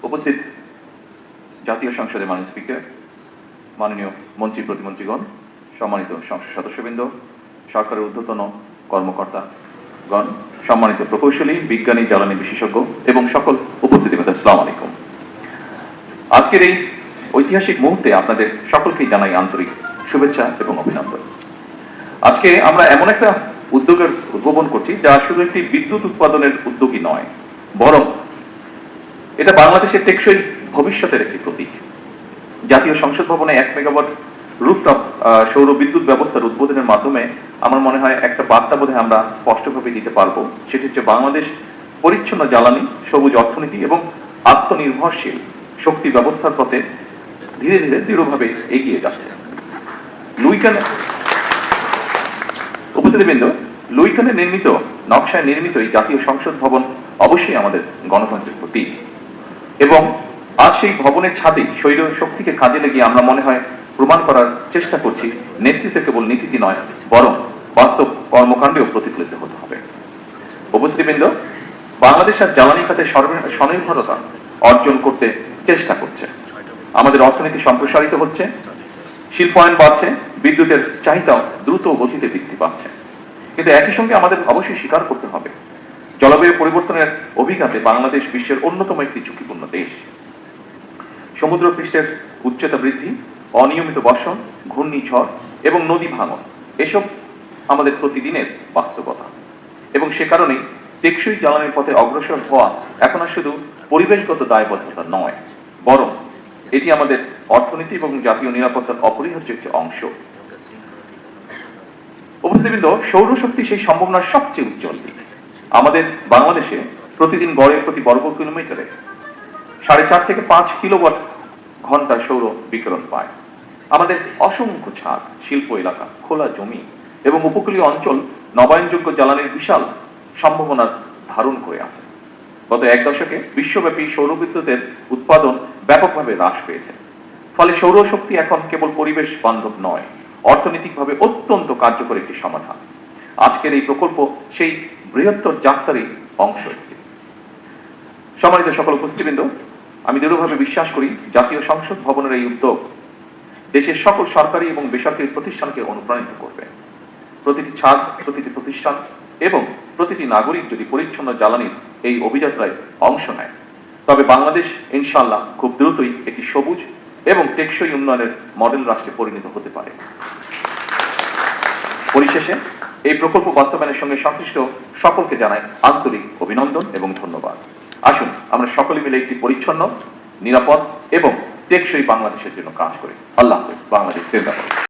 উপস্থিত জাতীয় সংসদের মাননীয় স্পিকার, মাননীয় মন্ত্রী প্রতিমন্ত্রীগণ, সম্মানিত সংসদ সদস্যবৃন্দ, সরকারের ঊর্ধ্বতন কর্মকর্তাগণ, সম্মানিত প্রকৌশলী, বিজ্ঞানী, জ্বালানি বিশেষজ্ঞ এবং সকল উপস্থিতিবৃন্দ, আসসালামু আলাইকুম। আজকের এই ঐতিহাসিক মুহূর্তে আপনাদের সকলকেই জানাই আন্তরিক শুভেচ্ছা এবং অভিনন্দন। আজকে আমরা এমন একটা উদ্যোগের উদ্ভাবন করছি যা শুধু একটি বিদ্যুৎ উৎপাদনের উদ্যোগই নয়, বরং এটা বাংলাদেশের টেকসই ভবিষ্যতের একটি প্রতীক। জাতীয় সংসদ ভবনে 1 মেগাওয়াট রুফটপ সৌর বিদ্যুৎ ব্যবস্থার উদ্বোধনের মাধ্যমে আমার মনে হয় একটা বার্তা বোধহয় আমরা স্পষ্টভাবে দিতে পারবো, সেটি হচ্ছে বাংলাদেশ পরিচ্ছন্ন জ্বালানি, সবুজ অর্থনীতি এবং আত্মনির্ভরশীল শক্তি ব্যবস্থার পথে ধীরে ধীরে দৃঢ়ভাবে এগিয়ে যাচ্ছে। উপস্থিতিবৃন্দ, লুইকানে নির্মিত, নকশায় নির্মিত এই জাতীয় সংসদ ভবন অবশ্যই আমাদের গণতন্ত্রের প্রতীক এবং আজ সেই ভবনের ছাদে শৈল শক্তিকে কাজে লাগিয়ে আমরা মনে হয় প্রমাণ করার চেষ্টা করছি নেতৃত্বে কেবল নীতিটি নয়, বরং বাস্তব কর্মকাণ্ডেও প্রতিফলিত হতে হবে। উপস্থিতিবৃন্দ, বাংলাদেশ আর জ্বালানি খাতে স্বনির্ভরতা অর্জন করতে চেষ্টা করছে। আমাদের অর্থনীতি সম্প্রসারিত হচ্ছে, শিল্পায়ন বাড়ছে, বিদ্যুতের চাহিদাও দ্রুত গতিতে বৃদ্ধি পাচ্ছে। কিন্তু একই সঙ্গে আমাদের অবশ্যই স্বীকার করতে হবে, জলবায়ু পরিবর্তনের অভিঘাতে বাংলাদেশ বিশ্বের অন্যতম একটি ঝুঁকিপূর্ণ দেশ। সমুদ্র পৃষ্ঠের উচ্চতা বৃদ্ধি, অনিয়মিত বর্ষণ, ঘূর্ণিঝড় এবং নদী ভাঙন এসব আমাদের প্রতিদিনের বাস্তবতা এবং সে কারণেই টেকসই জ্বালানির পথে অগ্রসর হওয়া এখন আর শুধু পরিবেশগত দায়বদ্ধতা নয়, বরং এটি আমাদের অর্থনীতি এবং জাতীয় নিরাপত্তার অপরিহার্য একটি অংশ। উপস্থিতিবৃন্দ, সৌরশক্তি সেই সম্ভাবনার সবচেয়ে উজ্জ্বল দিক। আমাদের বাংলাদেশে প্রতিদিন গড়ে প্রতি বর্গ কিলোমিটারে 4.5 থেকে 5 কিলোওয়াট ঘন্টা সৌর বিকিরণ পায়। আমাদের অসংখ্য ছাদ, শিল্প এলাকা, খোলা জমি এবং উপকূলীয় অঞ্চল নবায়নযোগ্য জ্বালানির বিশাল সম্ভাবনার ধারণ করে আছে। গত 1 দশকে বিশ্বব্যাপী সৌর বিদ্যুতের উৎপাদন ব্যাপকভাবে হ্রাস পেয়েছে। ফলে সৌরশক্তি এখন কেবল পরিবেশ বান্ধব নয়, অর্থনৈতিকভাবে অত্যন্ত কার্যকর একটি সমাধান। আজকের এই প্রকল্প সেই বৃহত্তর যাত্রারই অংশ। সম্মানিত সকল উপস্থিতিবৃন্দ, আমি দৃঢ়ভাবে বিশ্বাস করি জাতীয় সংসদ ভবনের এই উদ্যোগ দেশের সকল সরকারি এবং বেসরকারি প্রতিষ্ঠানকে অনুপ্রাণিত করবে। প্রতিটি ছাদ, প্রতিটি প্রতিষ্ঠান এবং প্রতিটি নাগরিক যদি পরিচ্ছন্ন জ্বালানির এই অভিযাত্রায় অংশ নেয়, তবে বাংলাদেশ ইনশাআল্লাহ খুব দ্রুতই একটি সবুজ এবং টেকসই উন্নয়নের মডেল রাষ্ট্রে পরিণত হতে পারে। পরিশেষে এই প্রকল্প বাস্তবায়নের সঙ্গে সংশ্লিষ্ট সকলকে জানাই আন্তরিক অভিনন্দন এবং ধন্যবাদ। আসুন আমরা সকলে মিলে একটি পরিচ্ছন্ন, নিরাপদ এবং টেকসই বাংলাদেশের জন্য কাজ করি। আল্লাহ হাফেজ। বাংলাদেশ জিন্দাবাদ।